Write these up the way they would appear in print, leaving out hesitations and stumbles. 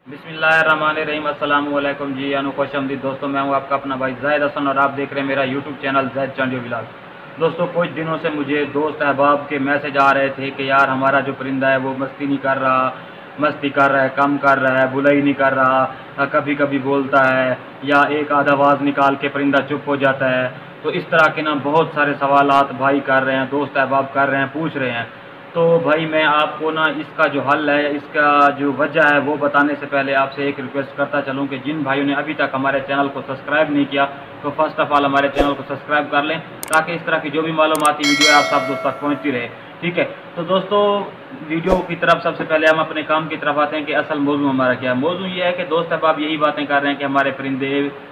बिस्मिल्लाहिर्रहमानिर्रहीम। अस्सलाम वालेकुम जी, खुशआमदीद दोस्तों। मैं हूं आपका अपना भाई ज़ाहिद हसन और आप देख रहे हैं मेरा YouTube channel Zahid Chandio vlog. दोस्तों, कुछ दिनों से मुझे दोस्त अहबाब के मैसेज आ रहे थे कि यार हमारा जो परिंदा है वो मस्ती नहीं कर रहा, मस्ती कर रहा है, कम कर रहा है, बुलाई नहीं कर रहा, कभी कभी बोलता है या एक आध आवाज़ निकाल के परिंदा चुप हो जाता है। तो इस तरह के ना बहुत सारे सवालात भाई कर रहे हैं, दोस्त अहबाब कर रहे हैं, पूछ रहे हैं। तो भाई मैं आपको ना इसका जो हल है, इसका जो वजह है वो बताने से पहले आपसे एक रिक्वेस्ट करता चलूं कि जिन भाइयों ने अभी तक हमारे चैनल को सब्सक्राइब नहीं किया तो फर्स्ट ऑफ ऑल हमारे चैनल को सब्सक्राइब कर लें, ताकि इस तरह की जो भी मालूमाती वीडियो है आप सब दोस्तों तक पहुँचती रहे। ठीक है, तो दोस्तों वीडियो की तरफ सबसे पहले हम अपने काम की तरफ आते हैं कि असल मौजू हमारा क्या है। मौजू ये है कि दोस्त अब आप यही बातें कर रहे हैं कि हमारे परिंदे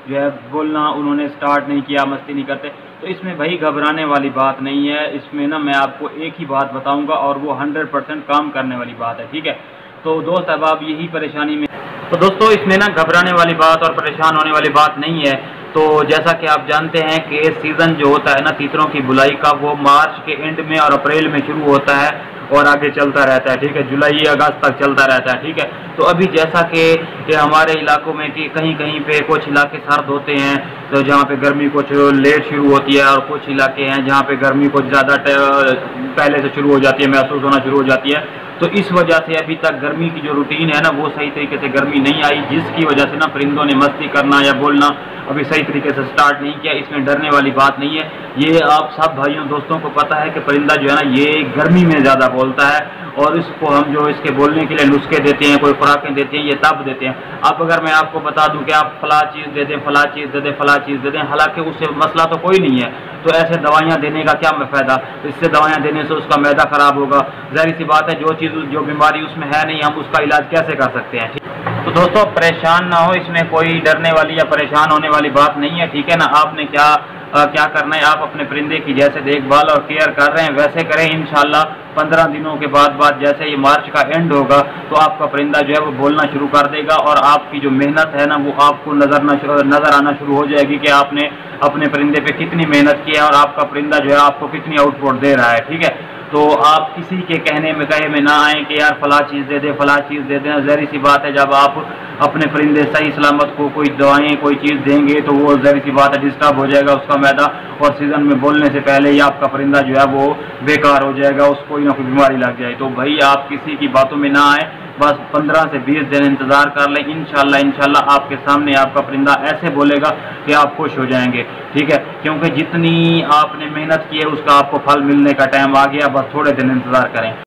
जो है बोलना उन्होंने स्टार्ट नहीं किया, मस्ती नहीं करते। तो इसमें भाई घबराने वाली बात नहीं है। इसमें ना मैं आपको एक ही बात बताऊंगा और वो 100% काम करने वाली बात है। ठीक है, तो दोस्त अब आप यही परेशानी में, तो दोस्तों इसमें ना घबराने वाली बात और परेशान होने वाली बात नहीं है। तो जैसा कि आप जानते हैं कि सीज़न जो होता है ना तीतरों की बुलाई का, वो मार्च के एंड में और अप्रैल में शुरू होता है और आगे चलता रहता है। ठीक है, जुलाई अगस्त तक चलता रहता है। ठीक है, तो अभी जैसा कि हमारे इलाकों में कि कहीं कहीं पे कुछ इलाके सर्द होते हैं, तो जहाँ पे गर्मी कुछ लेट शुरू होती है और कुछ इलाके हैं जहाँ पे गर्मी कुछ ज़्यादा पहले से शुरू हो जाती है, महसूस होना शुरू हो जाती है। तो इस वजह से अभी तक गर्मी की जो रूटीन है ना वो सही तरीके से गर्मी नहीं आई, जिसकी वजह से ना परिंदों ने मस्ती करना या बोलना अभी सही तरीके से स्टार्ट नहीं किया। इसमें डरने वाली बात नहीं है। ये आप सब भाइयों दोस्तों को पता है कि परिंदा जो है ना ये गर्मी में ज़्यादा बोलता है, और इसको हम जो इसके बोलने के लिए नुस्खे देते हैं, कोई खुराकें देते हैं, ये तब देते हैं। अब अगर मैं आपको बता दूं कि आप फला चीज़ दे दें, फला चीज़ दे दें, फला चीज़ दे दें, हालांकि उससे मसला तो कोई नहीं है, तो ऐसे दवाइयाँ देने का क्या फ़ायदा। तो इससे दवाइयाँ देने से उसका मैदा ख़राब होगा। ज़ाहिर सी बात है, जो बीमारी उसमें है नहीं, हम उसका इलाज कैसे कर सकते हैं। तो दोस्तों परेशान ना हो, इसमें कोई डरने वाली या परेशान होने वाली बात नहीं है। ठीक है ना, आपने क्या करना है, आप अपने परिंदे की जैसे देखभाल और केयर कर रहे हैं वैसे करें। इंशाल्लाह 15 दिनों के बाद जैसे ये मार्च का एंड होगा तो आपका परिंदा जो है वो बोलना शुरू कर देगा, और आपकी जो मेहनत है ना वो आपको नज़र आना शुरू हो जाएगी कि आपने अपने परिंदे पे कितनी मेहनत की है और आपका परिंदा जो है आपको कितनी आउटपुट दे रहा है। ठीक है, तो आप किसी के कहने में कहे में ना आए कि यार फला चीज़ दे दे, फला चीज़ दे दें। ज़ाहिर सी बात है, जब आप अपने परिंदे सही सलामत को कोई दवाएं कोई चीज़ देंगे तो वो ज़ाहिर सी बात है डिस्टर्ब हो जाएगा उसका मैदा, और सीज़न में बोलने से पहले ही आपका परिंदा जो है वो बेकार हो जाएगा, उसको कोई ना कोई बीमारी लग जाए। तो भाई आप किसी की बातों में ना आए, बस 15 से 20 दिन इंतज़ार कर लें। इंशाल्लाह आपके सामने आपका परिंदा ऐसे बोलेगा कि आप खुश हो जाएंगे। ठीक है, क्योंकि जितनी आपने मेहनत की है उसका आपको फल मिलने का टाइम आ गया, बस थोड़े दिन इंतज़ार करें।